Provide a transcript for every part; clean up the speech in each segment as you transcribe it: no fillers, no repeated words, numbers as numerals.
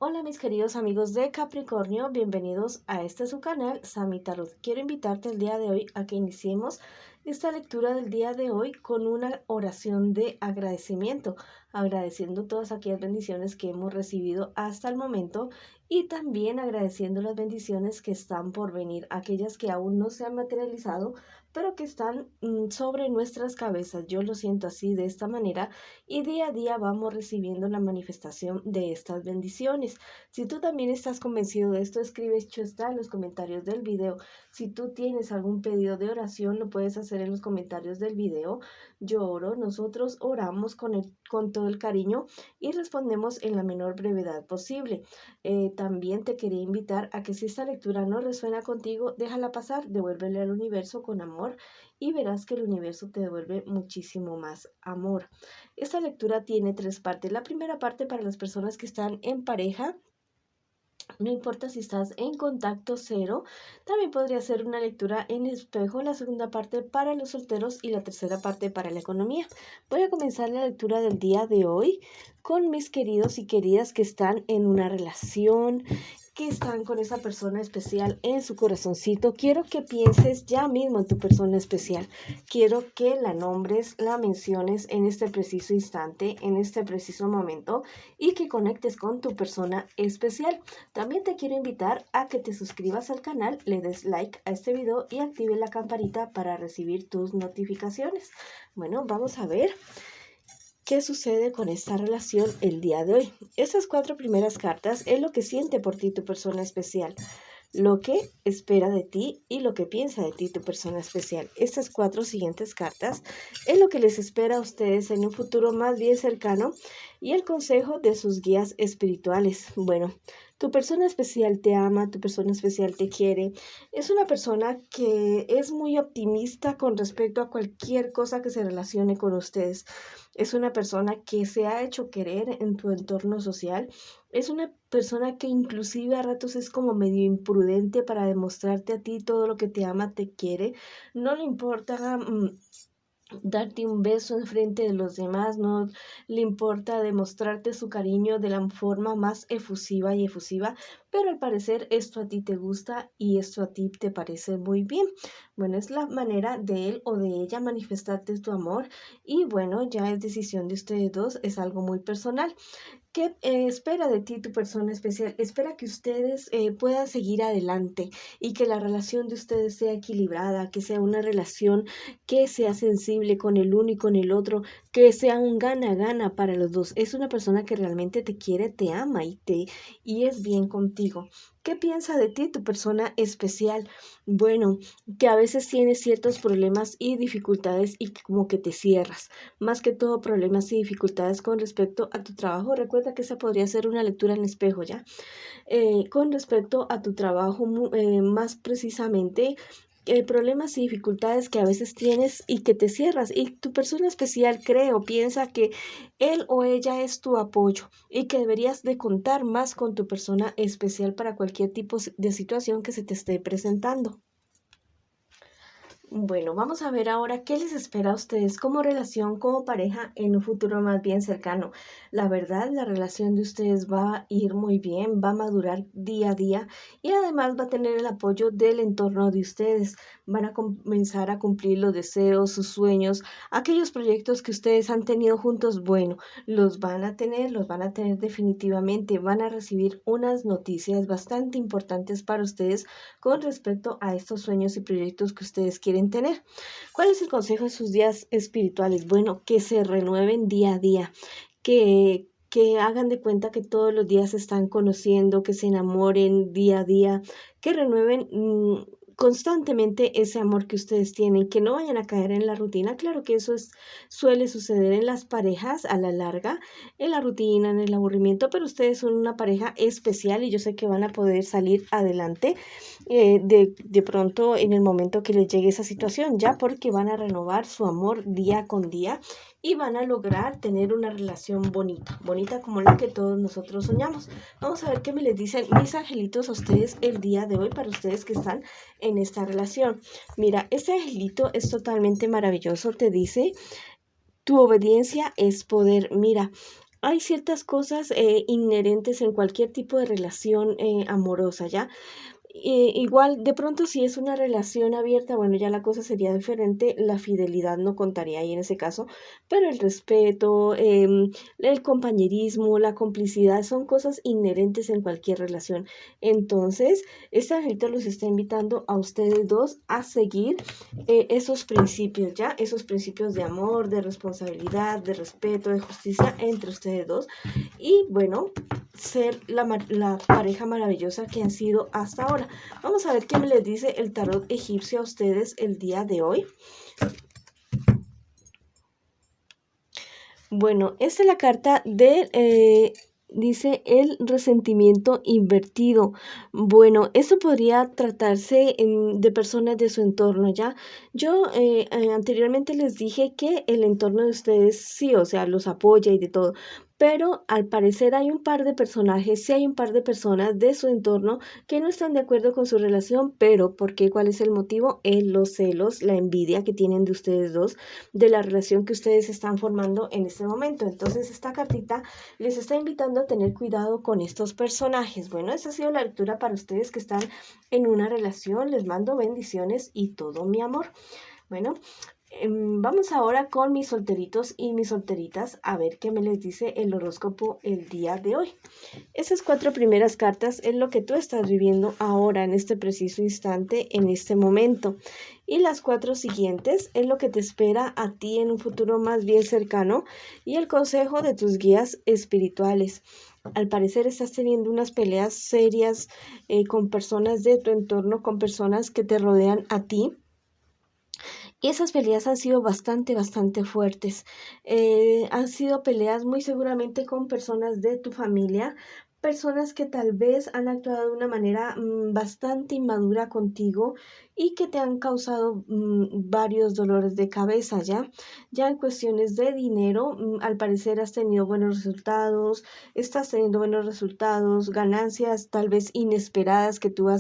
Hola mis queridos amigos de Capricornio, bienvenidos a este su canal, Sami Tarot. Quiero invitarte el día de hoy a que iniciemos esta lectura del día de hoy con una oración de agradecimiento, agradeciendo todas aquellas bendiciones que hemos recibido hasta el momento y también agradeciendo las bendiciones que están por venir, aquellas que aún no se han materializado, pero que están sobre nuestras cabezas. Yo lo siento así, de esta manera, y día a día vamos recibiendo la manifestación de estas bendiciones. Si tú también estás convencido de esto, escribe hecho está en los comentarios del video. Si tú tienes algún pedido de oración, lo puedes hacer en los comentarios del video. Yo oro, nosotros oramos con todo el cariño y respondemos en la menor brevedad posible. También te quería invitar a que si esta lectura no resuena contigo, déjala pasar, devuélvele al universo con amor y verás que el universo te devuelve muchísimo más amor. Esta lectura tiene tres partes. La primera parte para las personas que están en pareja. No importa si estás en contacto cero, también podría ser una lectura en espejo, la segunda parte para los solteros y la tercera parte para la economía. Voy a comenzar la lectura del día de hoy con mis queridos y queridas que están en una relación, que están con esa persona especial en su corazoncito. Quiero que pienses ya mismo en tu persona especial. Quiero que la nombres, la menciones en este preciso instante, en este preciso momento, y que conectes con tu persona especial. También te quiero invitar a que te suscribas al canal, le des like a este video y active la campanita para recibir tus notificaciones. Bueno, vamos a ver qué sucede con esta relación el día de hoy. Estas cuatro primeras cartas es lo que siente por ti tu persona especial, lo que espera de ti y lo que piensa de ti tu persona especial. Estas cuatro siguientes cartas es lo que les espera a ustedes en un futuro más bien cercano y el consejo de sus guías espirituales. Bueno, tu persona especial te ama, tu persona especial te quiere. Es una persona que es muy optimista con respecto a cualquier cosa que se relacione con ustedes. Es una persona que se ha hecho querer en tu entorno social. Es una persona que inclusive a ratos es como medio imprudente para demostrarte a ti todo lo que te ama, te quiere. No le importa darte un beso en frente de los demás, no le importa demostrarte su cariño de la forma más efusiva y efusiva, pero al parecer esto a ti te gusta y esto a ti te parece muy bien. Bueno, es la manera de él o de ella manifestarte tu amor y bueno, ya es decisión de ustedes dos, es algo muy personal. ¿Qué espera de ti tu persona especial? Espera que ustedes puedan seguir adelante y que la relación de ustedes sea equilibrada, que sea una relación que sea sensible con el uno y con el otro, que sea un gana-gana para los dos. Es una persona que realmente te quiere, te ama y es bien contigo. ¿Qué piensa de ti tu persona especial? Bueno, que a veces tienes ciertos problemas y dificultades y como que te cierras. Más que todo problemas y dificultades con respecto a tu trabajo. Recuerda que esa podría ser una lectura en espejo, ¿ya? Con respecto a tu trabajo, más precisamente, problemas y dificultades que a veces tienes y que te cierras. Y tu persona especial cree o piensa que él o ella es tu apoyo y que deberías de contar más con tu persona especial para cualquier tipo de situación que se te esté presentando. Bueno, vamos a ver ahora qué les espera a ustedes como relación, como pareja en un futuro más bien cercano. La verdad, la relación de ustedes va a ir muy bien, va a madurar día a día y además va a tener el apoyo del entorno de ustedes. Van a comenzar a cumplir los deseos, sus sueños, aquellos proyectos que ustedes han tenido juntos. Bueno, los van a tener definitivamente. Van a recibir unas noticias bastante importantes para ustedes con respecto a estos sueños y proyectos que ustedes quieren tener. ¿Cuál es el consejo de sus días espirituales? Bueno, que se renueven día a día, que hagan de cuenta que todos los días se están conociendo, que se enamoren día a día, que renueven constantemente ese amor que ustedes tienen, que no vayan a caer en la rutina. Claro que suele suceder en las parejas a la larga, en la rutina, en el aburrimiento, pero ustedes son una pareja especial y yo sé que van a poder salir adelante de pronto en el momento que les llegue esa situación, ya porque van a renovar su amor día con día y van a lograr tener una relación bonita, bonita como la que todos nosotros soñamos. Vamos a ver qué me les dicen mis angelitos a ustedes el día de hoy para ustedes que están en esta relación. Mira, este angelito es totalmente maravilloso, te dice, tu obediencia es poder. Mira, hay ciertas cosas inherentes en cualquier tipo de relación amorosa, ¿ya? Igual, de pronto, si es una relación abierta, bueno, ya la cosa sería diferente, la fidelidad no contaría ahí en ese caso, pero el respeto, el compañerismo, la complicidad son cosas inherentes en cualquier relación. Entonces, esta angelita los está invitando a ustedes dos a seguir esos principios, ¿ya? Esos principios de amor, de responsabilidad, de respeto, de justicia entre ustedes dos. Y bueno, ser la pareja maravillosa que han sido hasta ahora. Vamos a ver qué me les dice el tarot egipcio a ustedes el día de hoy. Bueno, esta es la carta de, dice, el resentimiento invertido. Bueno, esto podría tratarse de personas de su entorno, ¿ya? Yo anteriormente les dije que el entorno de ustedes sí, o sea, los apoya y de todo. Pero al parecer hay un par de personajes, sí hay un par de personas de su entorno que no están de acuerdo con su relación, pero ¿por qué? ¿Cuál es el motivo? Los celos, la envidia que tienen de ustedes dos, de la relación que ustedes están formando en este momento. Entonces esta cartita les está invitando a tener cuidado con estos personajes. Bueno, esa ha sido la lectura para ustedes que están en una relación. Les mando bendiciones y todo mi amor. Bueno, vamos ahora con mis solteritos y mis solteritas a ver qué me les dice el horóscopo el día de hoy. Esas 4 primeras cartas es lo que tú estás viviendo ahora, en este preciso instante, en este momento. Y las 4 siguientes es lo que te espera a ti en un futuro más bien cercano y el consejo de tus guías espirituales. Al parecer estás teniendo unas peleas serias con personas de tu entorno, con personas que te rodean a ti. Y esas peleas han sido bastante fuertes. Han sido peleas muy seguramente con personas de tu familia, personas que tal vez han actuado de una manera bastante inmadura contigo y que te han causado varios dolores de cabeza, ¿ya? Ya en cuestiones de dinero, al parecer has tenido buenos resultados, estás teniendo buenos resultados, ganancias tal vez inesperadas que tú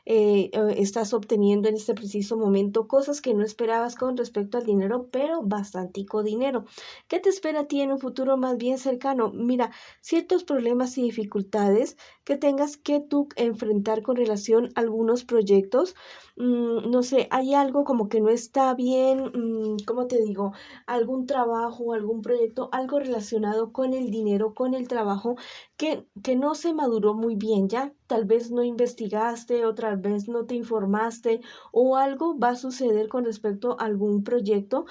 estás obteniendo en este preciso momento, cosas que no esperabas con respecto al dinero, pero bastantico dinero. ¿Qué te espera a ti en un futuro más bien cercano? Mira, ciertos problemas y dificultades que tengas que tú enfrentar con relación a algunos proyectos. No sé, hay algo como que no está bien, ¿cómo te digo? Algún trabajo, algún proyecto, algo relacionado con el dinero, con el trabajo, que no se maduró muy bien, ¿ya? Tal vez no investigaste, otra vez no te informaste o algo va a suceder con respecto a algún proyecto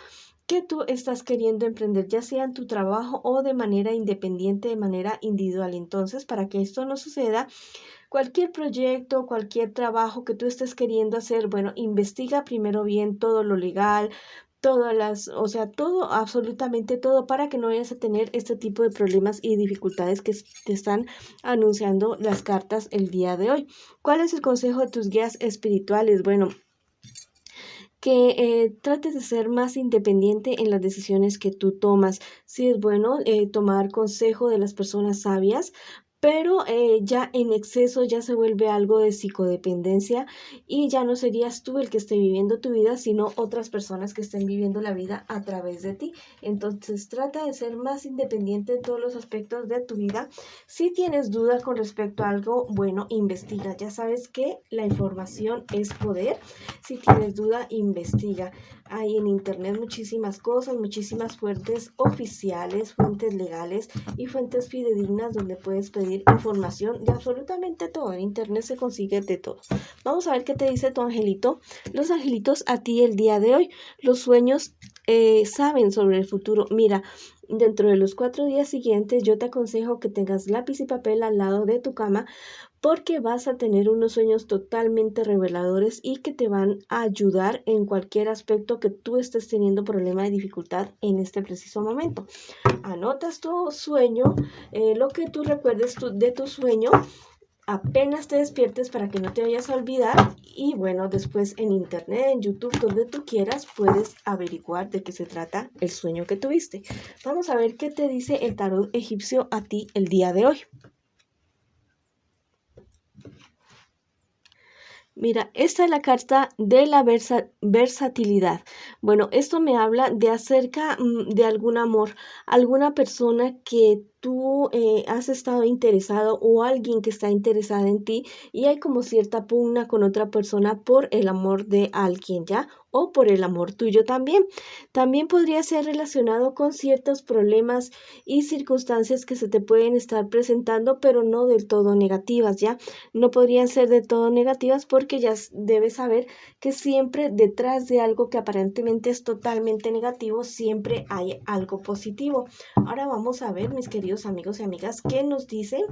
que tú estás queriendo emprender, ya sea en tu trabajo o de manera independiente, de manera individual. Entonces, para que esto no suceda, cualquier proyecto, cualquier trabajo que tú estés queriendo hacer, bueno, investiga primero bien todo lo legal, todas las, o sea, todo, absolutamente todo, para que no vayas a tener este tipo de problemas y dificultades que te están anunciando las cartas el día de hoy. ¿Cuál es el consejo de tus guías espirituales? Bueno, que trates de ser más independiente en las decisiones que tú tomas. Sí es bueno tomar consejo de las personas sabias, pero ya en exceso ya se vuelve algo de psicodependencia y ya no serías tú el que esté viviendo tu vida, sino otras personas que estén viviendo la vida a través de ti. Entonces trata de ser más independiente en todos los aspectos de tu vida. Si tienes duda con respecto a algo, bueno, investiga. Ya sabes que la información es poder. Si tienes duda, investiga. Hay en internet muchísimas cosas, muchísimas fuentes oficiales, fuentes legales y fuentes fidedignas donde puedes pedir información de absolutamente todo. En internet se consigue de todo. Vamos a ver qué te dice tu angelito. Los angelitos a ti el día de hoy. Los sueños saben sobre el futuro. Mira, dentro de los 4 días siguientes yo te aconsejo que tengas lápiz y papel al lado de tu cama porque vas a tener unos sueños totalmente reveladores y que te van a ayudar en cualquier aspecto que tú estés teniendo problema de dificultad en este preciso momento. Anotas tu sueño, lo que tú recuerdes de tu sueño, apenas te despiertes para que no te vayas a olvidar y bueno, después en internet, en YouTube, donde tú quieras, puedes averiguar de qué se trata el sueño que tuviste. Vamos a ver qué te dice el tarot egipcio a ti el día de hoy. Mira, esta es la carta de la versatilidad. Bueno, esto me habla de acerca de algún amor, alguna persona que tú has estado interesado o alguien que está interesada en ti y hay como cierta pugna con otra persona por el amor de alguien, ¿ya? O por el amor tuyo también. También podría ser relacionado con ciertos problemas y circunstancias que se te pueden estar presentando, pero no del todo negativas, ¿ya? No podrían ser de todo negativas porque ya debes saber que siempre detrás de algo que aparentemente es totalmente negativo, siempre hay algo positivo. Ahora vamos a ver, mis queridos amigos y amigas, qué nos dicen.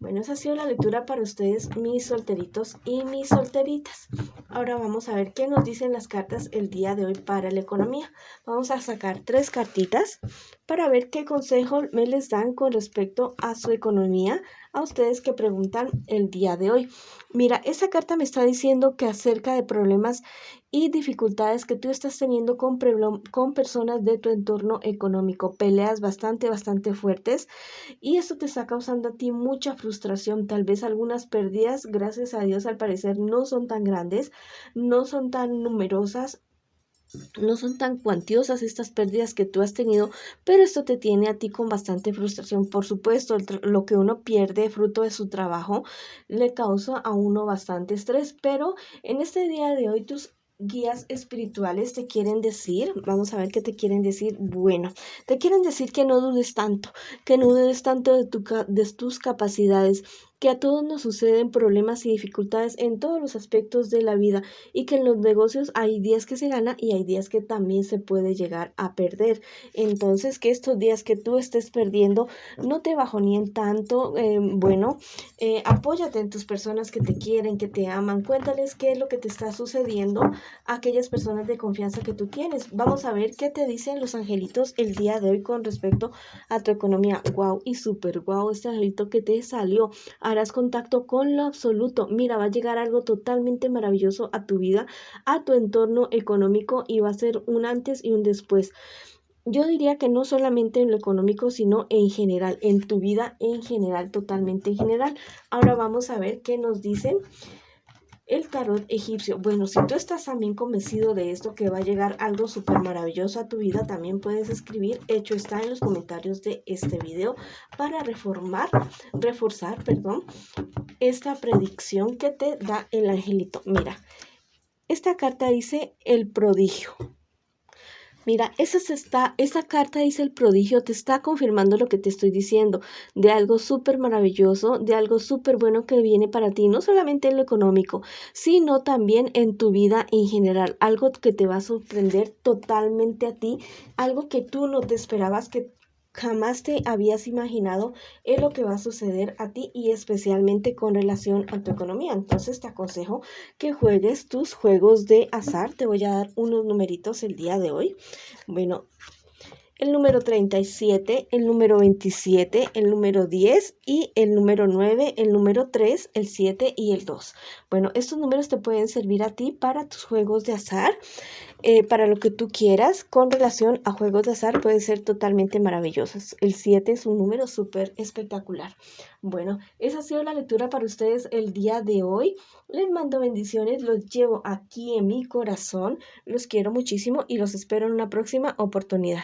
Bueno, esa ha sido la lectura para ustedes, mis solteritos y mis solteritas. Ahora vamos a ver qué nos dicen las cartas el día de hoy para la economía. Vamos a sacar 3 cartitas para ver qué consejo me les dan con respecto a su economía a ustedes que preguntan el día de hoy. Mira, esa carta me está diciendo que acerca de problemas y dificultades que tú estás teniendo con personas de tu entorno económico, peleas bastante fuertes y esto te está causando a ti mucha frustración, tal vez algunas pérdidas, gracias a Dios al parecer no son tan grandes, no son tan numerosas, no son tan cuantiosas estas pérdidas que tú has tenido, pero esto te tiene a ti con bastante frustración. Por supuesto, lo que uno pierde fruto de su trabajo le causa a uno bastante estrés, pero en este día de hoy tus guías espirituales te quieren decir, vamos a ver qué te quieren decir. Bueno, te quieren decir que no dudes tanto, que no dudes tanto de tus capacidades, que a todos nos suceden problemas y dificultades en todos los aspectos de la vida y que en los negocios hay días que se gana y hay días que también se puede llegar a perder. Entonces, que estos días que tú estés perdiendo no te bajoneen tanto. Apóyate en tus personas que te quieren, que te aman. Cuéntales qué es lo que te está sucediendo a aquellas personas de confianza que tú tienes. Vamos a ver qué te dicen los angelitos el día de hoy con respecto a tu economía. Wow y súper wow este angelito que te salió. Harás contacto con lo absoluto. Mira, va a llegar algo totalmente maravilloso a tu vida, a tu entorno económico y va a ser un antes y un después. Yo diría que no solamente en lo económico, sino en general, en tu vida en general, totalmente en general. Ahora vamos a ver qué nos dicen el tarot egipcio. Bueno, si tú estás también convencido de esto, que va a llegar algo súper maravilloso a tu vida, también puedes escribir, hecho está en los comentarios de este video, para reforzar, esta predicción que te da el angelito. Mira, esta carta dice el prodigio. Mira, esa carta dice el prodigio, te está confirmando lo que te estoy diciendo, de algo súper maravilloso, de algo súper bueno que viene para ti, no solamente en lo económico, sino también en tu vida en general, algo que te va a sorprender totalmente a ti, algo que tú no te esperabas, que jamás te habías imaginado es lo que va a suceder a ti y especialmente con relación a tu economía. Entonces te aconsejo que juegues tus juegos de azar. Te voy a dar unos numeritos el día de hoy. Bueno, el número 37, el número 27, el número 10 y el número 9, el número 3, el 7 y el 2. Bueno, estos números te pueden servir a ti para tus juegos de azar, para lo que tú quieras con relación a juegos de azar, puede ser totalmente maravillosos. El 7 es un número súper espectacular. Bueno, esa ha sido la lectura para ustedes el día de hoy. Les mando bendiciones, los llevo aquí en mi corazón, los quiero muchísimo y los espero en una próxima oportunidad.